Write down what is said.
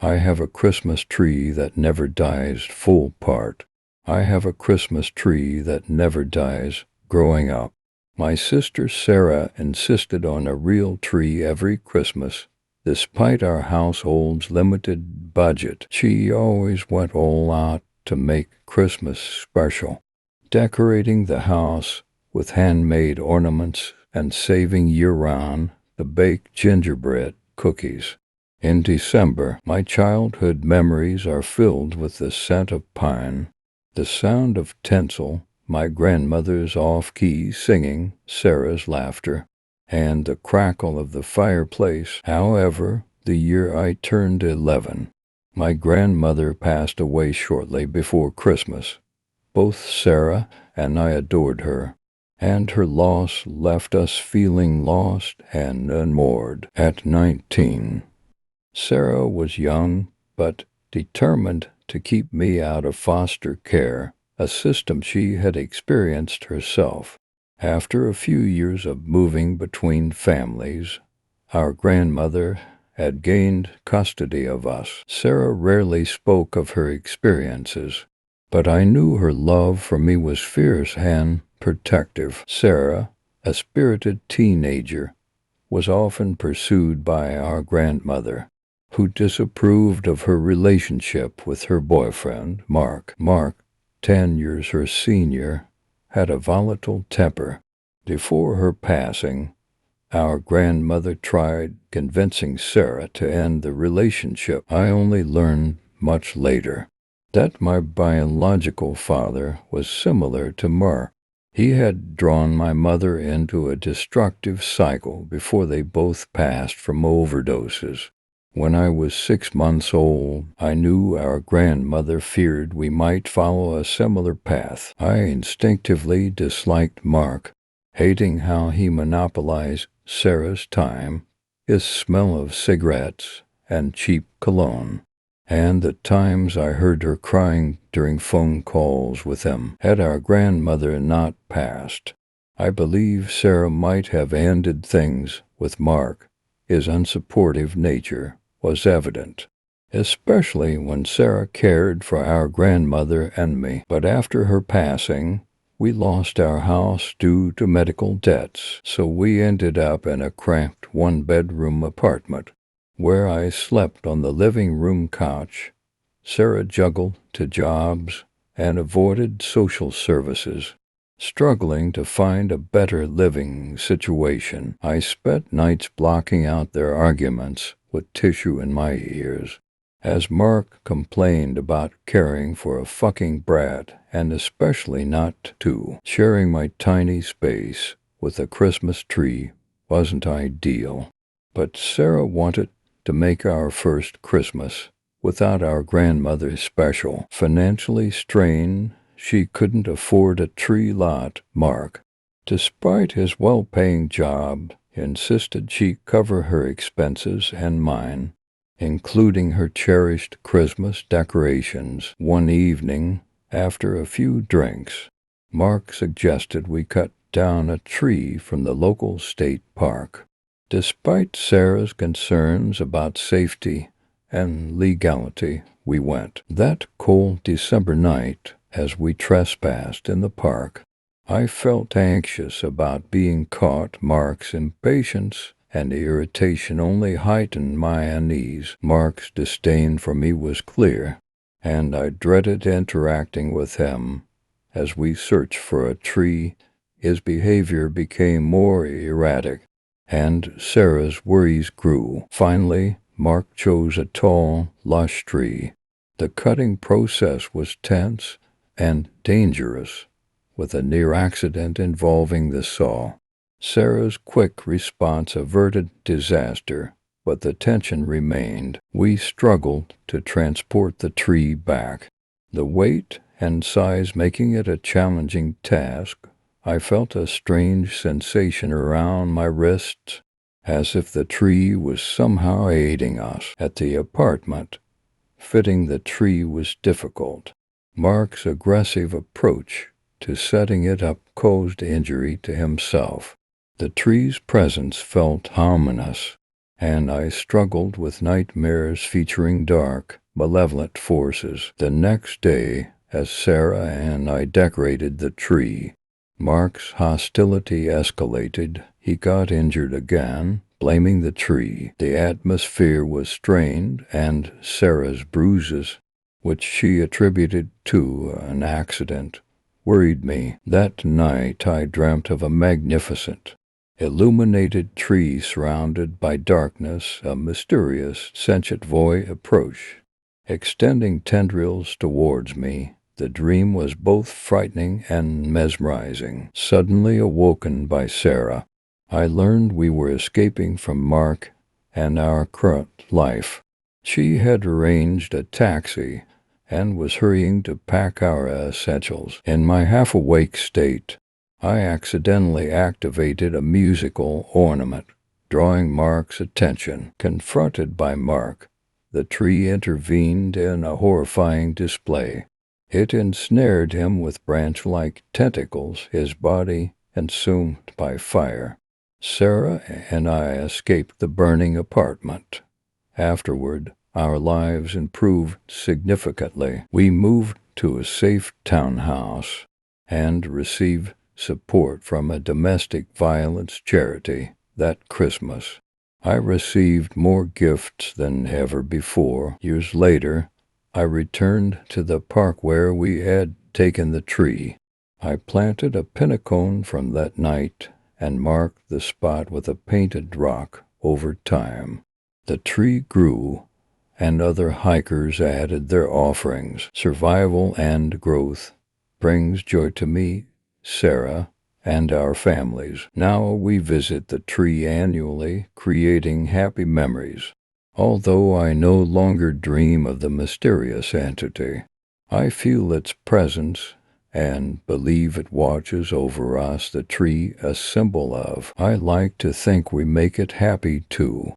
I have a Christmas tree that never dies full part. I have a Christmas tree that never dies growing up. My sister Sarah insisted on a real tree every Christmas. Despite our household's limited budget, she always went all out to make Christmas special, decorating the house with handmade ornaments and saving year-round to bake gingerbread cookies. In December, my childhood memories are filled with the scent of pine, the sound of tinsel, my grandmother's off-key singing, Sarah's laughter, and the crackle of the fireplace. However, the year I turned 11, my grandmother passed away shortly before Christmas. Both Sarah and I adored her, and her loss left us feeling lost and unmoored. At 19, Sarah was young, but determined to keep me out of foster care, a system she had experienced herself. After a few years of moving between families, our grandmother had gained custody of us. Sarah rarely spoke of her experiences, but I knew her love for me was fierce and protective. Sarah, a spirited teenager, was often pursued by our grandmother, who disapproved of her relationship with her boyfriend, Mark. Mark, 10 years her senior, had a volatile temper. Before her passing, our grandmother tried convincing Sarah to end the relationship. I only learned much later that my biological father was similar to Mark. He had drawn my mother into a destructive cycle before they both passed from overdoses. When I was 6 months old, I knew our grandmother feared we might follow a similar path. I instinctively disliked Mark, hating how he monopolized Sarah's time, his smell of cigarettes and cheap cologne, and the times I heard her crying during phone calls with him. Had our grandmother not passed, I believe Sarah might have ended things with Mark. His unsupportive nature was evident, especially when Sarah cared for our grandmother and me. But after her passing, we lost our house due to medical debts, so we ended up in a cramped one-bedroom apartment, where I slept on the living room couch. Sarah juggled 2 jobs and avoided social services, struggling to find a better living situation. I spent nights blocking out their arguments with tissue in my ears, as Mark complained about caring for a fucking brat, and especially not to. Sharing my tiny space with a Christmas tree wasn't ideal, but Sarah wanted to make our first Christmas without our grandmother special. Financially strained, she couldn't afford a tree lot. Mark, despite his well-paying job, insisted she cover her expenses and mine, including her cherished Christmas decorations. One evening, after a few drinks, Mark suggested we cut down a tree from the local state park. Despite Sarah's concerns about safety and legality, we went. That cold December night, as we trespassed in the park, I felt anxious about being caught. Mark's impatience and irritation only heightened my unease. Mark's disdain for me was clear, and I dreaded interacting with him. As we searched for a tree, his behavior became more erratic, and Sarah's worries grew. Finally, Mark chose a tall, lush tree. The cutting process was tense and dangerous, with a near accident involving the saw. Sarah's quick response averted disaster, but the tension remained. We struggled to transport the tree back, the weight and size making it a challenging task. I felt a strange sensation around my wrists, as if the tree was somehow aiding us. At the apartment, fitting the tree was difficult. Mark's aggressive approach to setting it up caused injury to himself. The tree's presence felt ominous, and I struggled with nightmares featuring dark, malevolent forces. The next day, as Sarah and I decorated the tree, Mark's hostility escalated. He got injured again, blaming the tree. The atmosphere was strained, and Sarah's bruises, which she attributed to an accident, worried me. That night I dreamt of a magnificent, illuminated tree surrounded by darkness. A mysterious, sentient voice approached, extending tendrils towards me. The dream was both frightening and mesmerizing. Suddenly awoken by Sarah, I learned we were escaping from Mark and our current life. She had arranged a taxi and was hurrying to pack our essentials. In my half-awake state, I accidentally activated a musical ornament, drawing Mark's attention. Confronted by Mark, the tree intervened in a horrifying display. It ensnared him with branch-like tentacles, his body consumed by fire. Sarah and I escaped the burning apartment. Afterward, our lives improved significantly. We moved to a safe townhouse and received support from a domestic violence charity. That Christmas, I received more gifts than ever before. Years later, I returned to the park where we had taken the tree. I planted a pinnacone from that night and marked the spot with a painted rock. Over time, the tree grew, and other hikers added their offerings. Survival and growth brings joy to me, Sarah, and our families. Now we visit the tree annually, creating happy memories. Although I no longer dream of the mysterious entity, I feel its presence and believe it watches over us. The tree, a symbol of, I like to think we make it happy too.